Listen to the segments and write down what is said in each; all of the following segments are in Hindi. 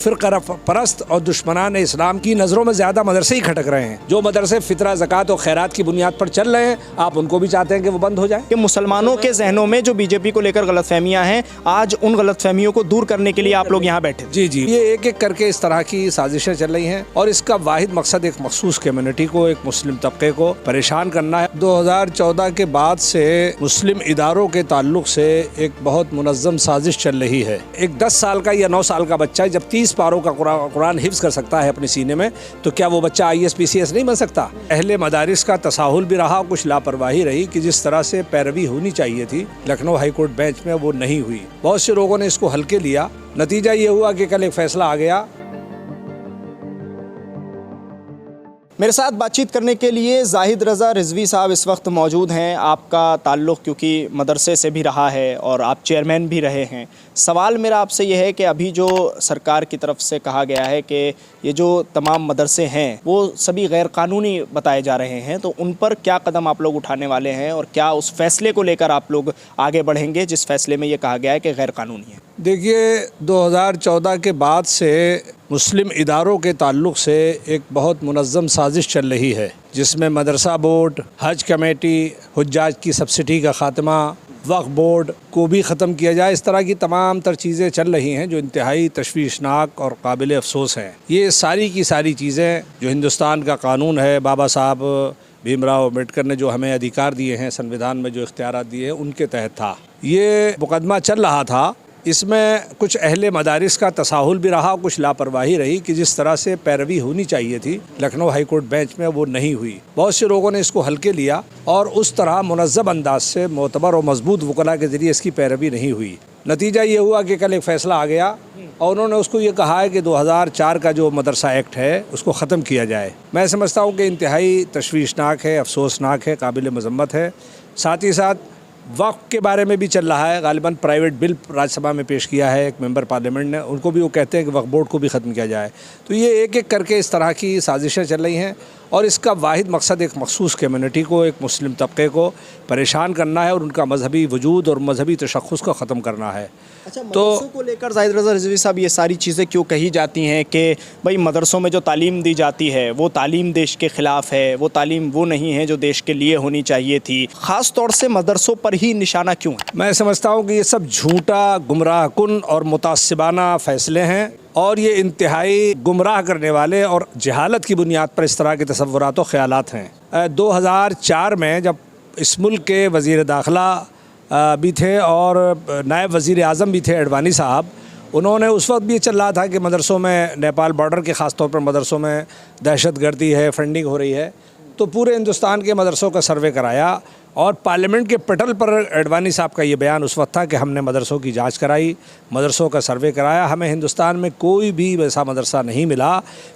फ़िरक़ा परस्त और दुश्मनान इस्लाम की नज़रों में ज़्यादा मदरसे ही खटक रहे हैं। जो मदरसे फ़ितरा, ज़कात और खैरात की बुनियाद पर चल रहे हैं, आप उनको भी चाहते हैं कि वो बंद हो जाए। कि मुसलमानों के जहनों में जो बीजेपी को लेकर गलतफहमियां हैं, आज उन गलतफहमियों को दूर करने के लिए आप लोग यहाँ बैठे। जी जी, ये एक एक करके इस तरह की साजिशें चल रही हैं और इसका वाहिद मकसद एक मखसूस कम्युनिटी को, एक मुस्लिम तबके को परेशान करना है। 2014 के बाद से मुस्लिम इदारों के ताल्लुक से एक बहुत मुनज़्ज़म साजिश चल रही है। एक 10 साल का या 9 साल का बच्चा जब 30 पारों का कुरान हिफ्ज़ कर सकता है अपने सीने में, तो क्या वो बच्चा IAS PCS नहीं बन सकता? अहले मदारिस का तसाहुल भी रहा, कुछ लापरवाही रही कि जिस तरह से पैरवी होनी चाहिए थी लखनऊ हाई कोर्ट बेंच में, वो नहीं हुई। बहुत से लोगों ने इसको हल्के लिया। नतीजा ये हुआ कि कल एक फैसला आ गया। मेरे साथ बातचीत करने के लिए जाहिद रज़ा रिजवी साहब इस वक्त मौजूद हैं। आपका ताल्लुक़ क्योंकि मदरसे से भी रहा है और आप चेयरमैन भी रहे हैं। सवाल मेरा आपसे यह है कि अभी जो सरकार की तरफ से कहा गया है कि ये जो तमाम मदरसे हैं वो सभी गैर कानूनी बताए जा रहे हैं, तो उन पर क्या कदम आप लोग उठाने वाले हैं और क्या उस फैसले को लेकर आप लोग आगे बढ़ेंगे जिस फैसले में ये कहा गया है कि गैर कानूनी है? देखिए, 2014 के बाद से मुस्लिम इदारों के ताल्लुक़ से एक बहुत मुनज़्ज़म साजिश चल रही है, जिसमें मदरसा बोर्ड, हज कमेटी, हुज्जाज की सब्सिडी का ख़ात्मा, वक्फ बोर्ड को भी ख़त्म किया जाए। इस तरह की तमाम तर चीज़ें चल रही हैं जो इंतहाई तशवीशनाक और काबिल अफसोस हैं। ये सारी की सारी चीज़ें जो हिंदुस्तान का कानून है, बाबा साहब भीमराव अम्बेडकर ने जो हमें अधिकार दिए हैं, संविधान में जो इख्तियारात दिए हैं, उनके तहत था। ये मुकदमा चल रहा था। इसमें कुछ अहले मदारिस का तसाहुल भी रहा, कुछ लापरवाही रही कि जिस तरह से पैरवी होनी चाहिए थी लखनऊ हाई कोर्ट बेंच में, वो नहीं हुई। बहुत से लोगों ने इसको हल्के लिया और उस तरह मुनज़्ज़म अंदाज से मोतबर और मजबूत वकला के ज़रिए इसकी पैरवी नहीं हुई। नतीजा ये हुआ कि कल एक फ़ैसला आ गया और उन्होंने उसको ये कहा है कि 2004 का जो मदरसा एक्ट है उसको ख़त्म किया जाए। मैं समझता हूँ कि इंतहाई तशवीशनाक है, अफसोसनाक है, काबिल मज़म्मत है। साथ ही साथ वक्फ के बारे में भी चल रहा है। गालिबन प्राइवेट बिल राज्यसभा में पेश किया है एक मेंबर पार्लियामेंट ने, उनको भी वो कहते हैं कि वक्फ बोर्ड को भी ख़त्म किया जाए। तो ये एक एक करके इस तरह की साजिशें चल रही हैं और इसका वाहिद मकसद एक मखसूस कम्युनिटी को, एक मुस्लिम तबके को परेशान करना है और उनका मजहबी वजूद और मजहबी तशख़्ख़ुस को ख़त्म करना है। अच्छा, मदरसों को लेकर जाहिद रज़ा रिजवी साहब ये सारी चीज़ें क्यों कही जाती हैं कि भाई मदरसों में जो तालीम दी जाती है वो तालीम देश के ख़िलाफ़ है, वो तालीम वो नहीं है जो देश के लिए होनी चाहिए थी? ख़ास तौर से मदरसों पर ही निशाना क्यों है? मैं समझता हूँ कि ये सब झूठा, गुमराह कुन और मुतासिबाना फ़ैसले हैं और ये इंतहाई गुमराह करने वाले और जहालत की बुनियाद पर इस तरह के तसव्वुरात और ख़यालात हैं। 2004 में जब इस मुल्क के वज़ीर दाखिला भी थे और नायब वज़ीर आज़म भी थे अडवाणी साहब, उन्होंने उस वक्त भी चल रहा था कि मदरसों में, नेपाल बॉर्डर के ख़ास तौर पर मदरसों में दहशतगर्दी है, फंडिंग हो रही है। तो पूरे हिंदुस्तान के मदरसों का सर्वे कराया और पार्लियामेंट के पटल पर अडवाणी साहब का ये बयान उस वक्त था कि हमने मदरसों की जांच कराई, मदरसों का सर्वे कराया, हमें हिंदुस्तान में कोई भी वैसा मदरसा नहीं मिला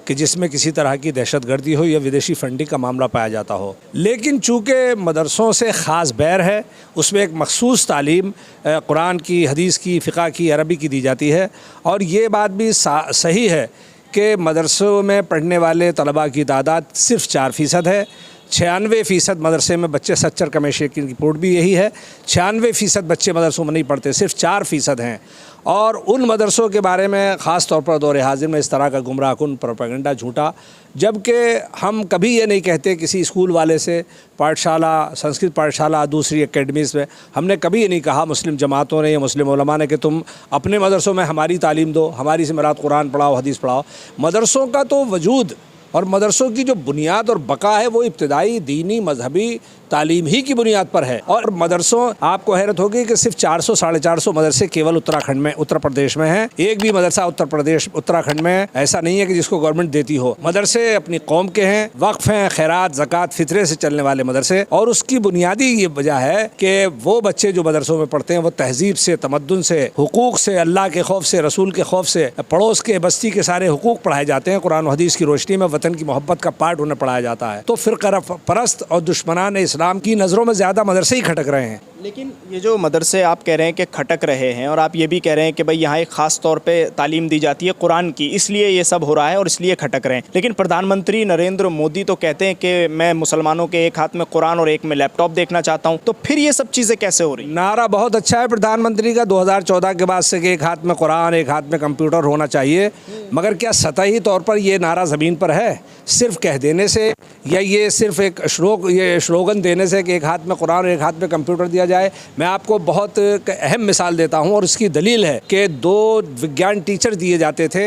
कि जिसमें किसी तरह की दहशतगर्दी हो या विदेशी फंडिंग का मामला पाया जाता हो। लेकिन चूँकि मदरसों से ख़ास बैर है, उसमें एक मखसूस तालीम कुरान की, हदीस की, फ़िक़्ह की, अरबी की दी जाती है और ये बात भी सही है कि मदरसों में पढ़ने वाले तलबा की तादाद सिर्फ 4% है। 96% मदरसे में बच्चे, सच्चर कमेटी की रिपोर्ट भी यही है, 96% बच्चे मदरसों में नहीं पढ़ते, सिर्फ 4% हैं। और उन मदरसों के बारे में ख़ास तौर पर दौर हाजिर में इस तरह का गुमराहकुन प्रोपेगेंडा झूठा, जबकि हम कभी ये नहीं कहते किसी स्कूल वाले से, पाठशाला, संस्कृत पाठशाला, दूसरी एकेडमीज़ में हमने कभी ये नहीं कहा मुस्लिम जमातों ने या मुस्लिम उलमा ने कि तुम अपने मदरसों में हमारी तालीम दो, हमारी से मुराद कुरान पढ़ाओ, हदीस पढ़ाओ। मदरसों का तो वजूद और मदरसों की जो बुनियाद और बका है वो इब्तिदाई दीनी मजहबी तालीम ही की बुनियाद पर है। और मदरसों, आपको हैरत होगी कि सिर्फ 400 साढ़े 400 मदरसे केवल उत्तराखंड में, उत्तर प्रदेश में हैं। एक भी मदरसा उत्तराखंड में ऐसा नहीं है कि जिसको गवर्नमेंट देती हो। मदरसे अपनी कौम के हैं, वक्फ हैं, खैरात, ज़कात, फितरे से चलने वाले मदरसे। और उसकी बुनियादी ये वजह है कि वो बच्चे जो मदरसों में पढ़ते हैं वो तहजीब से, तमद्दुन से, हुकूक से, अल्लाह के खौफ से, रसूल के खौफ से, पड़ोस के, बस्ती के सारे हुकूक पढ़ाए जाते हैं। कुरान और हदीस की रोशनी में वतन की मोहब्बत का पाठ उन्हें पढ़ाया जाता है। तो फ़िरक़ा परस्त और दुश्मनान इस्लाम की नज़रों में ज़्यादा मदरसे ही खटक रहे हैं। लेकिन ये जो मदरसे आप कह रहे हैं कि खटक रहे हैं, और आप ये भी कह रहे हैं कि भाई यहाँ एक ख़ास तौर पे तालीम दी जाती है कुरान की, इसलिए ये सब हो रहा है और इसलिए खटक रहे हैं। लेकिन प्रधानमंत्री नरेंद्र मोदी तो कहते हैं कि मैं मुसलमानों के एक हाथ में कुरान और एक में लैपटॉप देखना चाहता हूँ, तो फिर ये सब चीज़ें कैसे हो रही? नारा बहुत अच्छा है प्रधानमंत्री का 2014 के बाद से कि एक हाथ में कुरान एक हाथ में कंप्यूटर होना चाहिए, मगर क्या सतही तौर पर ये नारा ज़मीन पर है? सिर्फ कह देने से या ये सिर्फ एक स्लोगन देने से कि एक हाथ में कुरान और एक हाथ में कंप्यूटर दिया जाए? मैं आपको बहुत अहम मिसाल देता हूं और इसकी दलील है कि 2 विज्ञान टीचर दिए जाते थे,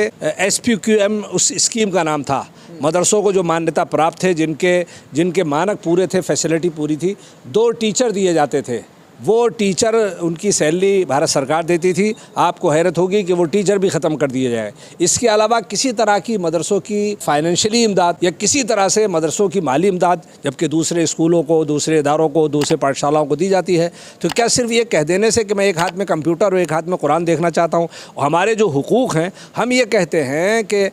SPQM उस स्कीम का नाम था। मदरसों को जो मान्यता प्राप्त थे, जिनके मानक पूरे थे, फैसिलिटी पूरी थी, 2 टीचर दिए जाते थे। वो टीचर, उनकी सैलरी भारत सरकार देती थी। आपको हैरत होगी कि वो टीचर भी ख़त्म कर दिए जाए। इसके अलावा किसी तरह की मदरसों की फाइनेंशियली इमदाद या किसी तरह से मदरसों की माली इमदाद जबकि दूसरे स्कूलों को, दूसरे इदारों को, दूसरे पाठशालाओं को दी जाती है। तो क्या सिर्फ ये कह देने से कि मैं एक हाथ में कंप्यूटर और एक हाथ में कुरान देखना चाहता हूँ? हमारे जो हुकूक़ हैं, हम ये कहते हैं कि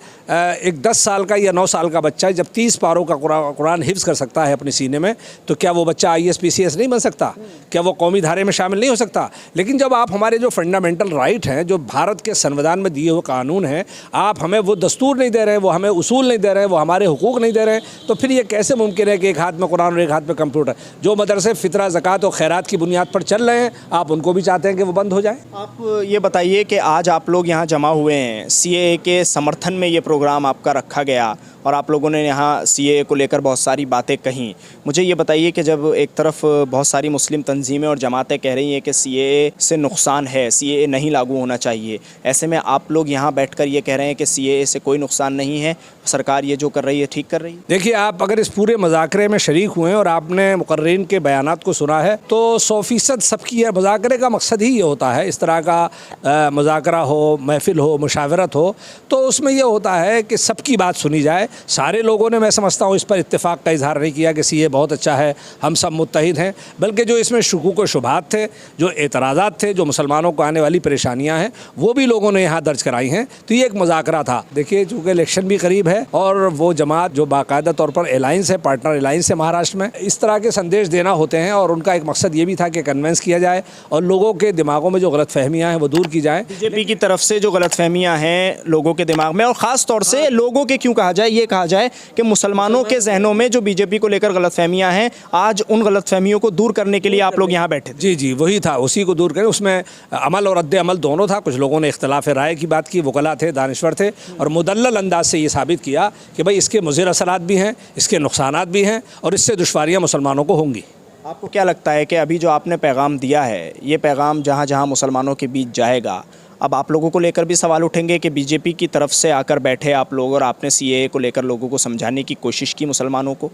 एक 10 साल का या 9 साल का बच्चा जब 30 पारों का कुरान हिफ्ज़ कर सकता है अपने सीने में, तो क्या वो बच्चा IAS PCS नहीं बन सकता? क्या वो कौमी धारे में शामिल नहीं हो सकता? लेकिन जब आप हमारे जो फंडामेंटल राइट हैं, जो भारत के संविधान में दिए हुए कानून हैं, आप हमें वो दस्तूर नहीं दे रहे हैं, वो हमें उसूल नहीं दे रहे हैं, वो हमारे हुकूक नहीं दे रहे हैं, तो फिर ये कैसे मुमकिन है कि एक हाथ में कुरान और एक हाथ में कंप्यूटर? जो मदरसे फितरा, ज़कात और खैरात की बुनियाद पर चल रहे हैं, आप उनको भी चाहते हैं कि वो बंद हो जाए? आप ये बताइए कि आज आप लोग यहाँ जमा हुए हैं, CAA के समर्थन में ये प्रोग्राम आपका रखा गया और आप लोगों ने यहाँ CAA को लेकर बहुत सारी बातें कहीं। मुझे ये बताइए कि जब एक तरफ बहुत सारी मुस्लिम तंजीमें और जमातें कह रही हैं कि CAA से नुकसान है, CAA नहीं लागू होना चाहिए, ऐसे में आप लोग यहाँ बैठकर ये कह रहे हैं कि CAA से कोई नुकसान नहीं है, सरकार ये जो कर रही है ठीक कर रही है? देखिए, आप अगर इस पूरे मज़ाकरे में शरीक हुए हैं और आपने मुकर्रीन के बयानात को सुना है, तो 100% सबकी है। मज़ाकरे का मकसद ही ये होता है, इस तरह का मज़ाकरा हो, महफिल हो, मुशावरत हो, तो उसमें यह होता है कि सबकी बात सुनी जाए। सारे लोगों ने, मैं समझता हूँ, इस पर इत्तेफाक का इजहार नहीं किया कि CAA बहुत अच्छा है, हम सब मुत्तहिद हैं, बल्कि जो इसमें शुकूक व शुबहात थे, जो एतराज़ात थे, जो मुसलमानों को आने वाली परेशानियां हैं, वो भी लोगों ने यहाँ दर्ज कराई हैं। तो ये एक मज़ाकरा था। देखिए, चूँकि इलेक्शन भी करीब है और वो जमात जो बाकायदा तौर पर अलायंस है, पार्टनर अलायंस है महाराष्ट्र में, इस तरह के संदेश देना होते हैं और उनका एक मकसद ये भी था कि कन्वेंस किया जाए और लोगों के दिमागों में जो गलतफहमियाँ हैं वो दूर की जाएँ। BJP की तरफ से जो गलतफहमियाँ हैं लोगों के दिमाग में, और ख़ास तौर से लोगों के क्यों कहा जाए, ये कहा जाए कि मुसलमानों के जहनों में जो BJP को लेकर गलतफहमियाँ हैं, आज उन गलतफहमियों को दूर करने के लिए आप लोग यहाँ बैठे थे। जी, वही था, उसी को दूर करें। उसमें अमल और रद्द अमल दोनों था। कुछ लोगों ने इख्तिलाफ राय की बात की, वकला थे, दानिश्वर थे, और मुदल्लल अंदाज से ये साबित किया कि भाई इसके मुज़िर असरात भी हैं, इसके नुकसानात भी हैं और इससे दुश्वारियाँ मुसलमानों को होंगी। आपको क्या लगता है कि अभी जो आपने पैगाम दिया है, ये पैगाम जहाँ जहाँ मुसलमानों के बीच जाएगा, अब आप लोगों को लेकर भी सवाल उठेंगे कि BJP की तरफ से आकर बैठे आप लोग और आपने CAA को लेकर लोगों को समझाने की कोशिश की मुसलमानों को?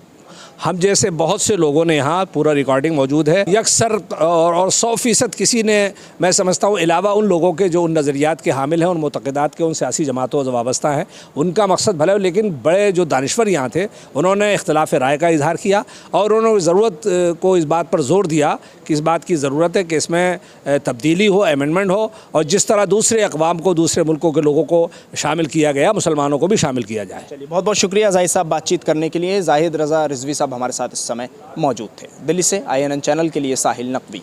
हम जैसे बहुत से लोगों ने, यहाँ पूरा रिकॉर्डिंग मौजूद है, यकसर और 100% किसी ने, मैं समझता हूँ, अलावा उन लोगों के जो उन नज़रियात के हामिल हैं, उन मुतक़िदात के, उन सियासी जमातों से वाबस्ता हैं, उनका मकसद भले हो, लेकिन बड़े जो दानिश्वर यहाँ थे उन्होंने इख्तिलाफ राय का इजहार किया और उन्होंने ज़रूरत को इस बात पर जोर दिया कि इस बात की ज़रूरत है कि इसमें तब्दीली हो, अमेंडमेंट हो, और जिस तरह दूसरे अक़वाम को, दूसरे मुल्कों के लोगों को शामिल किया गया, मुसलमानों को भी शामिल किया जाए। चलिए, बहुत बहुत शुक्रिया जाहिद साहब बातचीत करने के लिए। जाहिद रज़ा रिजवी साहब हमारे साथ इस समय मौजूद थे। दिल्ली से INN चैनल के लिए साहिल नकवी।